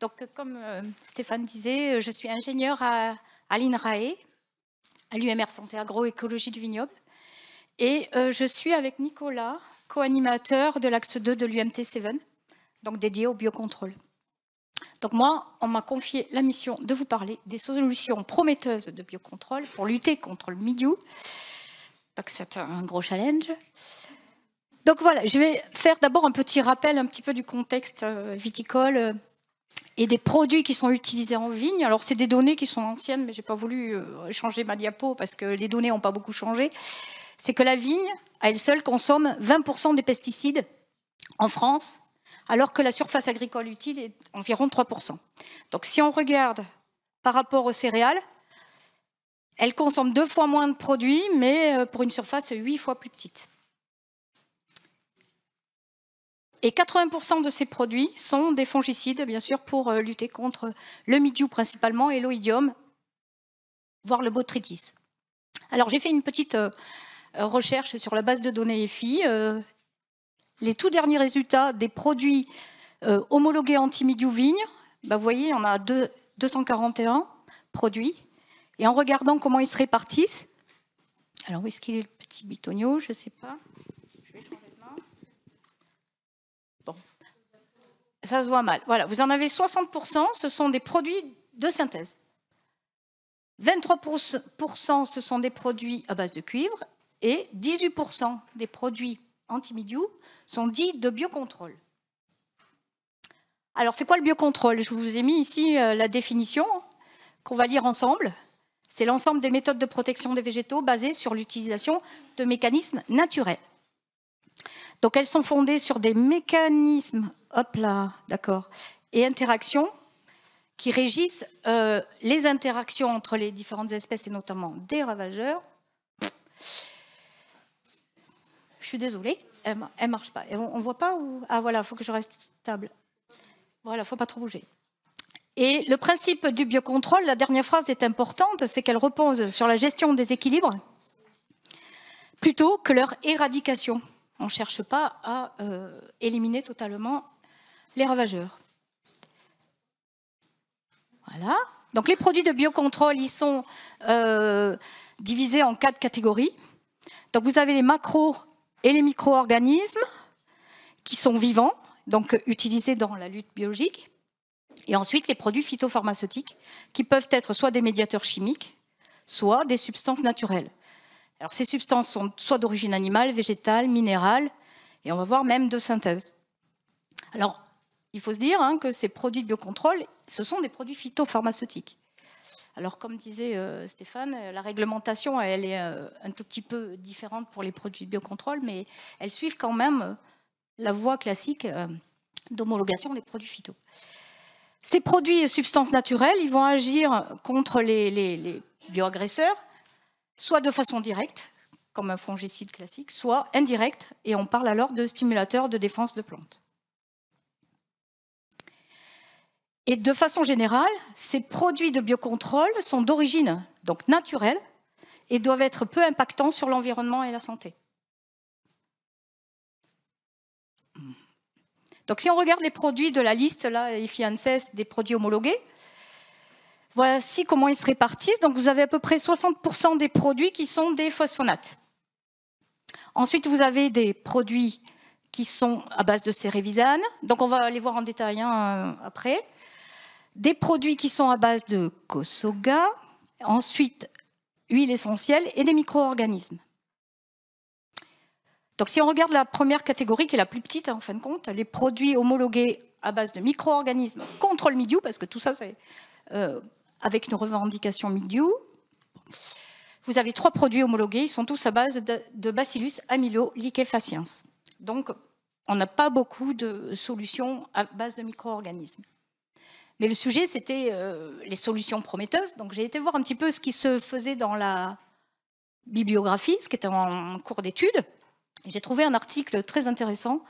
Donc, comme Stéphane disait, je suis ingénieure à l'INRAE, à l'UMR Santé Agroécologie du Vignoble. Et je suis avec Nicolas, co-animateur de l'axe 2 de l'UMT 7, donc dédié au biocontrôle. Donc moi, on m'a confié la mission de vous parler des solutions prometteuses de biocontrôle pour lutter contre le mildiou. Donc c'est un gros challenge. Donc voilà, je vais faire d'abord un petit rappel un petit peu du contexte viticole et des produits qui sont utilisés en vigne. Alors c'est des données qui sont anciennes, mais je n'ai pas voulu changer ma diapo parce que les données n'ont pas beaucoup changé. C'est que la vigne, à elle seule, consomme 20% des pesticides en France, alors que la surface agricole utile est environ 3%. Donc si on regarde par rapport aux céréales, elle consomme 2 fois moins de produits, mais pour une surface 8 fois plus petite. Et 80% de ces produits sont des fongicides, bien sûr, pour lutter contre le mildiou principalement et l'oïdium, voire le botrytis. Alors j'ai fait une petite recherche sur la base de données EFI. Les tout derniers résultats des produits homologués anti-mildiou vigne, vous voyez, on a 241 produits. Et en regardant comment ils se répartissent, alors où est-ce qu'il est le petit bitonio? Je ne sais pas. Je vais changer de main. Bon, ça se voit mal. Voilà, vous en avez 60%, ce sont des produits de synthèse. 23%, ce sont des produits à base de cuivre. Et 18% des produits anti-mildiou sont dits de biocontrôle. Alors, c'est quoi le biocontrôle? Je vous ai mis ici la définition qu'on va lire ensemble. C'est l'ensemble des méthodes de protection des végétaux basées sur l'utilisation de mécanismes naturels. Donc, elles sont fondées sur des mécanismes, hop là, d'accord, et interactions qui régissent les interactions entre les différentes espèces et notamment des ravageurs. Je suis désolée, elle ne marche pas. On ne voit pas où... Ah voilà, il faut que je reste stable. Voilà, il ne faut pas trop bouger. Et le principe du biocontrôle, la dernière phrase est importante, c'est qu'elle repose sur la gestion des équilibres plutôt que leur éradication. On ne cherche pas à éliminer totalement les ravageurs. Voilà. Donc les produits de biocontrôle, ils sont divisés en 4 catégories. Donc vous avez les macros et les micro-organismes qui sont vivants, donc utilisés dans la lutte biologique. Et ensuite, les produits phytopharmaceutiques qui peuvent être soit des médiateurs chimiques, soit des substances naturelles. Alors ces substances sont soit d'origine animale, végétale, minérale, et on va voir même de synthèse. Alors, il faut se dire que ces produits de biocontrôle, ce sont des produits phytopharmaceutiques. Alors, comme disait Stéphane, la réglementation, elle est un tout petit peu différente pour les produits de biocontrôle, mais elles suivent quand même la voie classique d'homologation des produits phyto. Ces produits et substances naturelles, ils vont agir contre les bioagresseurs, soit de façon directe, comme un fongicide classique, soit indirecte, et on parle alors de stimulateurs de défense de plantes. Et de façon générale, ces produits de biocontrôle sont d'origine donc naturelle et doivent être peu impactants sur l'environnement et la santé. Donc si on regarde les produits de la liste, là, EFI ANSES, des produits homologués, voici comment ils se répartissent. Donc vous avez à peu près 60% des produits qui sont des phosphonates. Ensuite, vous avez des produits qui sont à base de cérévisane. Donc on va les voir en détail après. Des produits qui sont à base de Kosoga, ensuite huile essentielle et des micro-organismes. Donc si on regarde la première catégorie, qui est la plus petite en fin de compte, les produits homologués à base de micro-organismes contre le mildiou, parce que tout ça c'est avec une revendication mildiou, vous avez 3 produits homologués, ils sont tous à base de Bacillus amyloliquefaciens. Donc on n'a pas beaucoup de solutions à base de micro-organismes. Mais le sujet, c'était les solutions prometteuses. Donc j'ai été voir un petit peu ce qui se faisait dans la bibliographie, ce qui était en cours d'étude. J'ai trouvé un article très intéressant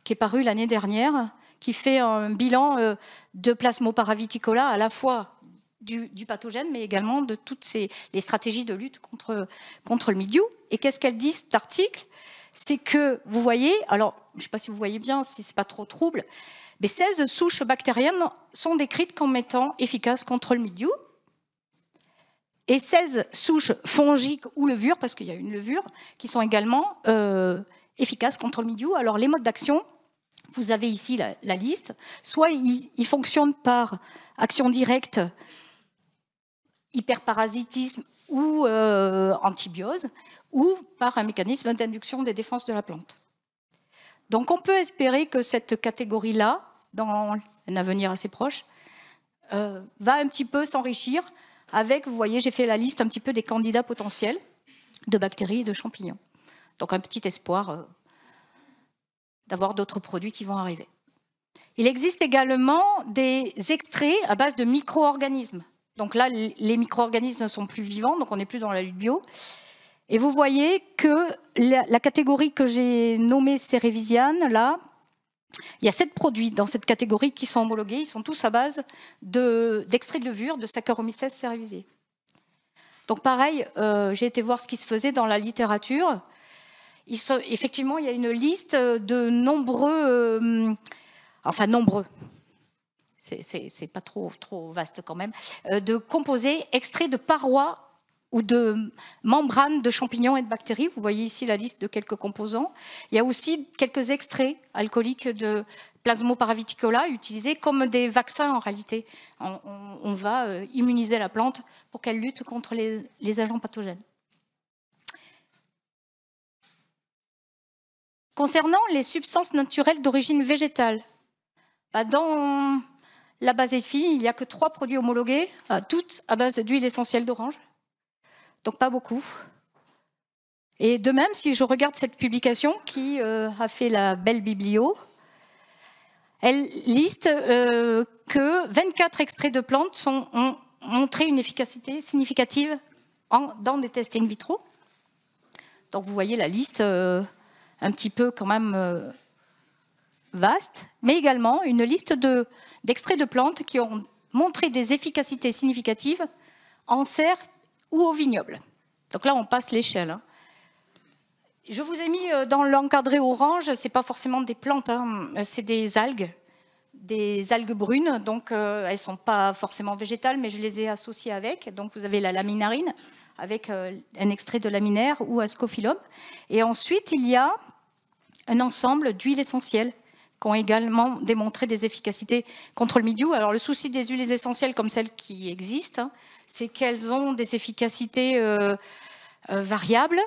qui est paru l'année dernière, qui fait un bilan de Plasmopara viticola, à la fois du pathogène, mais également de toutes les stratégies de lutte contre le mildiou. Et qu'est-ce qu'elle dit, cet article? C'est que, vous voyez, alors je ne sais pas si vous voyez bien, si ce n'est pas trop trouble, Mais 16 souches bactériennes sont décrites comme étant efficaces contre le mildiou. Et 16 souches fongiques ou levures, parce qu'il y a une levure, qui sont également efficaces contre le mildiou. Alors les modes d'action, vous avez ici la liste. Soit ils fonctionnent par action directe, hyperparasitisme ou antibiose, ou par un mécanisme d'induction des défenses de la plante. Donc on peut espérer que cette catégorie-là, dans un avenir assez proche, va un petit peu s'enrichir avec, vous voyez, j'ai fait la liste un petit peu des candidats potentiels de bactéries et de champignons. Donc un petit espoir d'avoir d'autres produits qui vont arriver. Il existe également des extraits à base de micro-organismes. Donc là, les micro-organismes ne sont plus vivants, donc on n'est plus dans la lutte bio. Et vous voyez que la catégorie que j'ai nommée Cerevisiane, là, il y a 7 produits dans cette catégorie qui sont homologués. Ils sont tous à base d'extraits de levure de Saccharomyces cerevisiae. Donc pareil, j'ai été voir ce qui se faisait dans la littérature. Effectivement, il y a une liste de nombreux... enfin, nombreux. C'est pas trop vaste quand même. De composés extraits de parois ou de membranes de champignons et de bactéries. Vous voyez ici la liste de quelques composants. Il y a aussi quelques extraits alcooliques de Plasmoparaviticula utilisés comme des vaccins en réalité. On va immuniser la plante pour qu'elle lutte contre les agents pathogènes. Concernant les substances naturelles d'origine végétale, dans la base EFI, il n'y a que 3 produits homologués, toutes à base d'huile essentielle d'orange. Donc pas beaucoup. Et de même, si je regarde cette publication qui a fait la belle biblio, elle liste que 24 extraits de plantes ont montré une efficacité significative dans des tests in vitro. Donc vous voyez la liste un petit peu quand même vaste, mais également une liste d'extraits de plantes qui ont montré des efficacités significatives en serre ou au vignoble. Donc là, on passe l'échelle. Hein. Je vous ai mis dans l'encadré orange, ce n'est pas forcément des plantes, hein, c'est des algues brunes, donc elles ne sont pas forcément végétales, mais je les ai associées avec. Donc vous avez la laminarine, avec un extrait de laminaire ou Ascophyllum. Et ensuite, il y a un ensemble d'huiles essentielles qui ont également démontré des efficacités contre le mildiou. Alors le souci des huiles essentielles comme celles qui existent, hein, c'est qu'elles ont des efficacités variables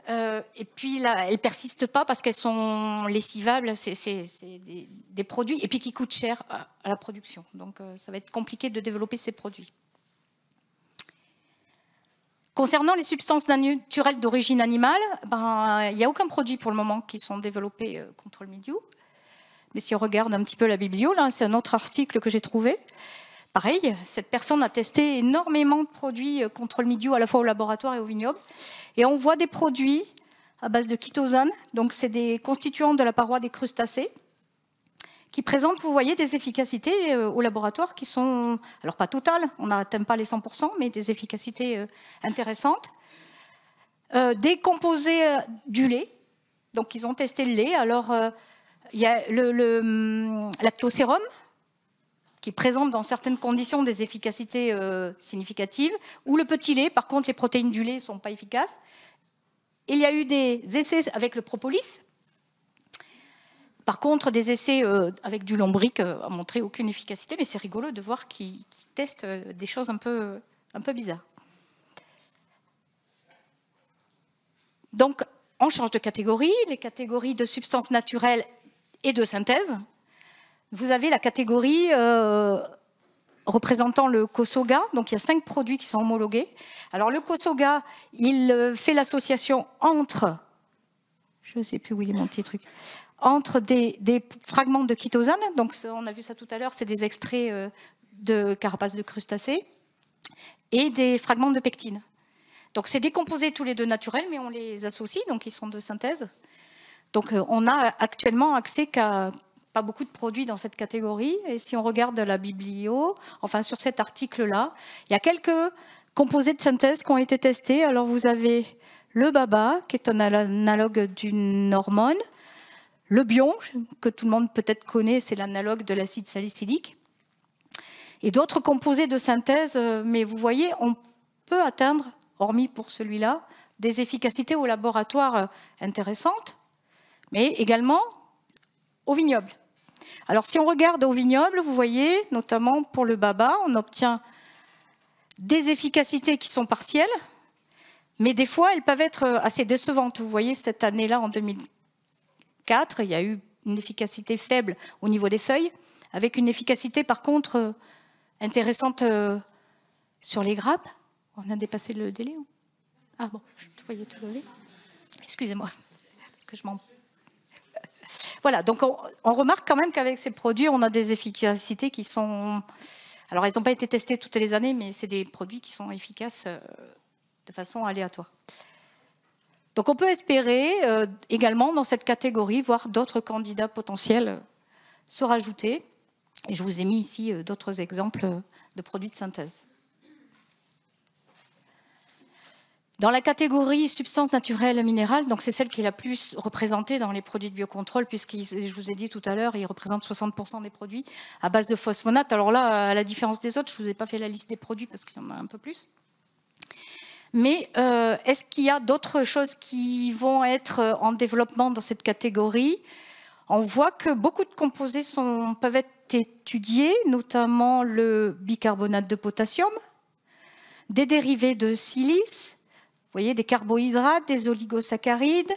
et puis là, elles ne persistent pas parce qu'elles sont lessivables, c'est des produits et puis qui coûtent cher à la production. Donc ça va être compliqué de développer ces produits. Concernant les substances naturelles d'origine animale, il n'y a aucun produit pour le moment qui sont développés contre le mildiou. Mais si on regarde un petit peu la biblio, là, c'est un autre article que j'ai trouvé. Pareil, cette personne a testé énormément de produits contre le mildiou, à la fois au laboratoire et au vignoble. Et on voit des produits à base de chitosane, donc c'est des constituants de la paroi des crustacés, qui présentent, vous voyez, des efficacités au laboratoire qui sont, alors pas totales, on n'atteint pas les 100%, mais des efficacités intéressantes. Des composés du lait, donc ils ont testé le lait, alors il y a le lactosérum, qui présente dans certaines conditions des efficacités significatives, ou le petit lait, par contre les protéines du lait ne sont pas efficaces. Il y a eu des essais avec le propolis. Par contre, des essais avec du lombric n'ont montré aucune efficacité, mais c'est rigolo de voir qu'ils testent des choses un peu bizarres. Donc, on change de catégorie, les catégories de substances naturelles et de synthèse. Vous avez la catégorie représentant le Kosoga, donc il y a 5 produits qui sont homologués. Alors le Kosoga, il fait l'association entre, je ne sais plus où il est mon petit truc, entre des fragments de chitosane, donc on a vu ça tout à l'heure, c'est des extraits de carapace de crustacés, et des fragments de pectine. Donc c'est des composés tous les deux naturels, mais on les associe, donc ils sont de synthèse. Donc on a actuellement accès qu'à pas beaucoup de produits dans cette catégorie. Et si on regarde la biblio, enfin sur cet article-là, il y a quelques composés de synthèse qui ont été testés. Alors vous avez le BABA, qui est un analogue d'une hormone, Le bion, que tout le monde peut-être connaît, c'est l'analogue de l'acide salicylique. Et d'autres composés de synthèse, mais vous voyez, on peut atteindre, hormis pour celui-là, des efficacités au laboratoire intéressantes, mais également au vignoble. Alors si on regarde au vignoble, vous voyez, notamment pour le baba, on obtient des efficacités qui sont partielles, mais des fois elles peuvent être assez décevantes. Vous voyez, cette année-là, en 2004, il y a eu une efficacité faible au niveau des feuilles, avec une efficacité par contre intéressante sur les grappes. On a dépassé le délai ou... Ah bon, je te voyais te lever. Excusez-moi, que je m'en... Voilà, donc on remarque quand même qu'avec ces produits, on a des efficacités qui sont... Alors, elles n'ont pas été testées toutes les années, mais c'est des produits qui sont efficaces de façon aléatoire. Donc, on peut espérer également dans cette catégorie voir d'autres candidats potentiels se rajouter. Et je vous ai mis ici d'autres exemples de produits de synthèse. Dans la catégorie substances naturelles minérales, donc c'est celle qui est la plus représentée dans les produits de biocontrôle, puisque je vous ai dit tout à l'heure, ils représentent 60% des produits à base de phosphonates. Alors là, à la différence des autres, je ne vous ai pas fait la liste des produits parce qu'il y en a un peu plus. Mais est-ce qu'il y a d'autres choses qui vont être en développement dans cette catégorie? On voit que beaucoup de composés peuvent être étudiés, notamment le bicarbonate de potassium, des dérivés de silice, vous voyez, des carbohydrates, des oligosaccharides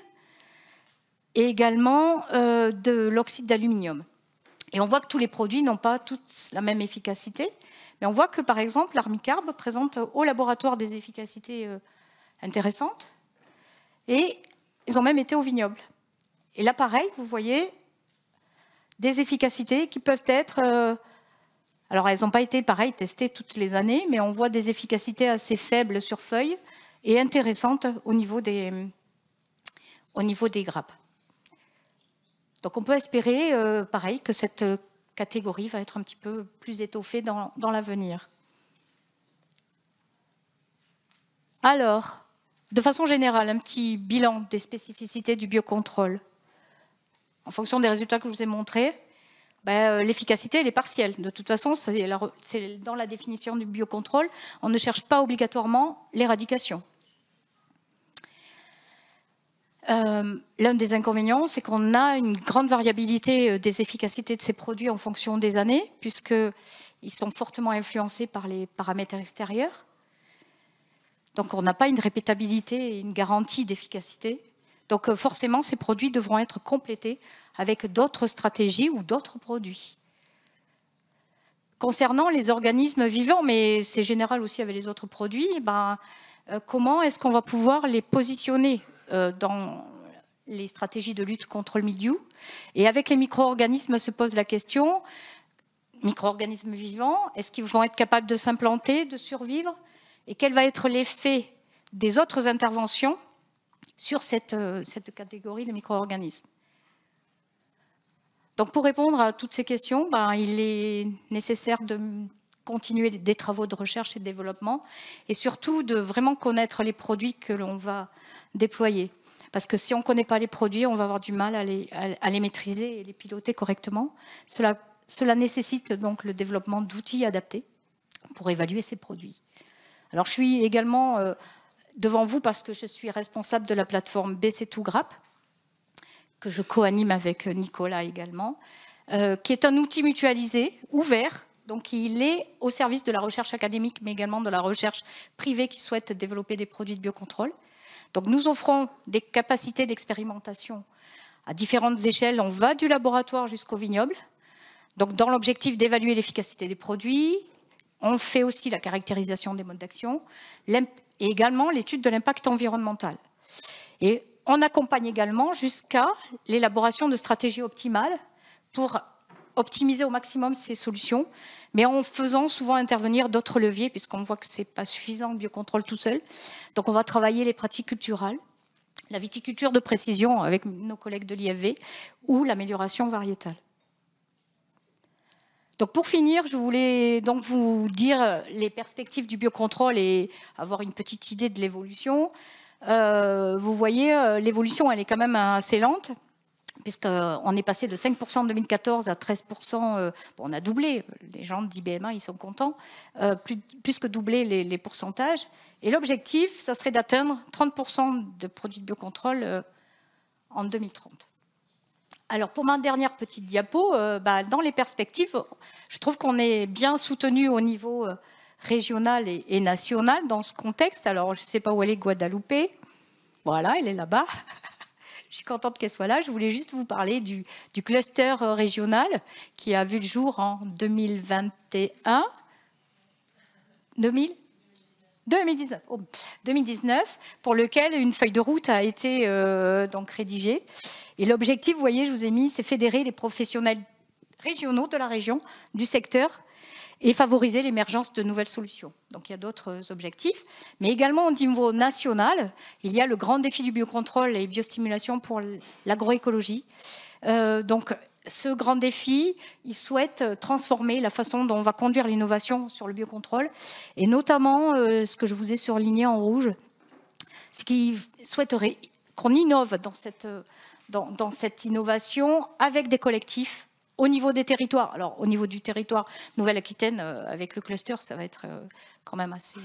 et également de l'oxyde d'aluminium. Et on voit que tous les produits n'ont pas tous la même efficacité, mais on voit que, par exemple, l'armicarbe présente au laboratoire des efficacités intéressantes et ils ont même été au vignoble. Et là, pareil, vous voyez des efficacités qui peuvent être... alors, elles n'ont pas été, pareil, testées toutes les années, mais on voit des efficacités assez faibles sur feuilles et intéressante au niveau des grappes. Donc on peut espérer, pareil, que cette catégorie va être un petit peu plus étoffée dans l'avenir. Alors, de façon générale, un petit bilan des spécificités du biocontrôle. En fonction des résultats que je vous ai montrés, l'efficacité, elle est partielle. De toute façon, c'est dans la définition du biocontrôle, on ne cherche pas obligatoirement l'éradication. L'un des inconvénients, c'est qu'on a une grande variabilité des efficacités de ces produits en fonction des années, puisqu'ils sont fortement influencés par les paramètres extérieurs. Donc, on n'a pas une répétabilité et une garantie d'efficacité. Donc, forcément, ces produits devront être complétés avec d'autres stratégies ou d'autres produits. Concernant les organismes vivants, mais c'est général aussi avec les autres produits, comment est-ce qu'on va pouvoir les positionner dans les stratégies de lutte contre le mildiou? Et avec les micro-organismes se pose la question, micro-organismes vivants, est-ce qu'ils vont être capables de s'implanter, de survivre? Et quel va être l'effet des autres interventions sur cette catégorie de micro-organismes? Donc pour répondre à toutes ces questions, il est nécessaire de continuer des travaux de recherche et de développement et surtout de vraiment connaître les produits que l'on va déployer. Parce que si on ne connaît pas les produits, on va avoir du mal à les maîtriser et les piloter correctement. Cela nécessite donc le développement d'outils adaptés pour évaluer ces produits. Alors je suis également devant vous parce que je suis responsable de la plateforme BC2Grappe, que je co-anime avec Nicolas également, qui est un outil mutualisé, ouvert. Donc il est au service de la recherche académique, mais également de la recherche privée qui souhaite développer des produits de biocontrôle. Donc nous offrons des capacités d'expérimentation à différentes échelles. On va du laboratoire jusqu'au vignoble. Donc dans l'objectif d'évaluer l'efficacité des produits, on fait aussi la caractérisation des modes d'action et également l'étude de l'impact environnemental. Et on accompagne également jusqu'à l'élaboration de stratégies optimales pour optimiser au maximum ces solutions, mais en faisant souvent intervenir d'autres leviers, puisqu'on voit que ce n'est pas suffisant le biocontrôle tout seul. Donc on va travailler les pratiques culturales, la viticulture de précision avec nos collègues de l'IFV ou l'amélioration variétale. Donc pour finir, je voulais donc vous dire les perspectives du biocontrôle et avoir une petite idée de l'évolution. Vous voyez, l'évolution, elle est quand même assez lente. puisqu'on est passé de 5% en 2014 à 13%, on a doublé, les gens d'IBMA ils sont contents, plus que doubler les pourcentages. Et l'objectif, ça serait d'atteindre 30% de produits de biocontrôle en 2030. Alors pour ma dernière petite diapo, dans les perspectives, je trouve qu'on est bien soutenu au niveau régional et national dans ce contexte. Alors je ne sais pas où elle est, Guadeloupe. Voilà, elle est là-bas. Je suis contente qu'elle soit là. Je voulais juste vous parler du cluster régional qui a vu le jour en 2021. 2019, 2019, pour lequel une feuille de route a été donc rédigée. Et l'objectif, vous voyez, je vous ai mis, c'est fédérer les professionnels régionaux de la région, du secteur, et favoriser l'émergence de nouvelles solutions. Donc il y a d'autres objectifs. Mais également au niveau national, il y a le grand défi du biocontrôle et biostimulation pour l'agroécologie. Donc ce grand défi, il souhaite transformer la façon dont on va conduire l'innovation sur le biocontrôle. Et notamment, ce que je vous ai surligné en rouge, c'est qu'il souhaiterait qu'on innove dans cette innovation avec des collectifs au niveau des territoires. Alors, au niveau du territoire Nouvelle-Aquitaine, avec le cluster, ça va être quand même assez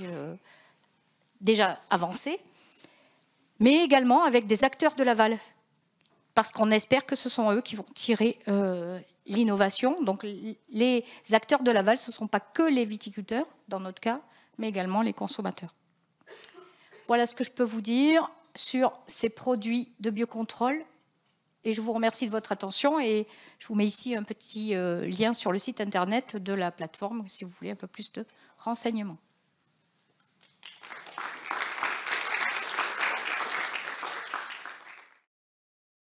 déjà avancé, mais également avec des acteurs de l'aval, parce qu'on espère que ce sont eux qui vont tirer l'innovation. Donc, les acteurs de l'aval, ce ne sont pas que les viticulteurs, dans notre cas, mais également les consommateurs. Voilà ce que je peux vous dire sur ces produits de biocontrôle. Et je vous remercie de votre attention et je vous mets ici un petit lien sur le site internet de la plateforme si vous voulez un peu plus de renseignements.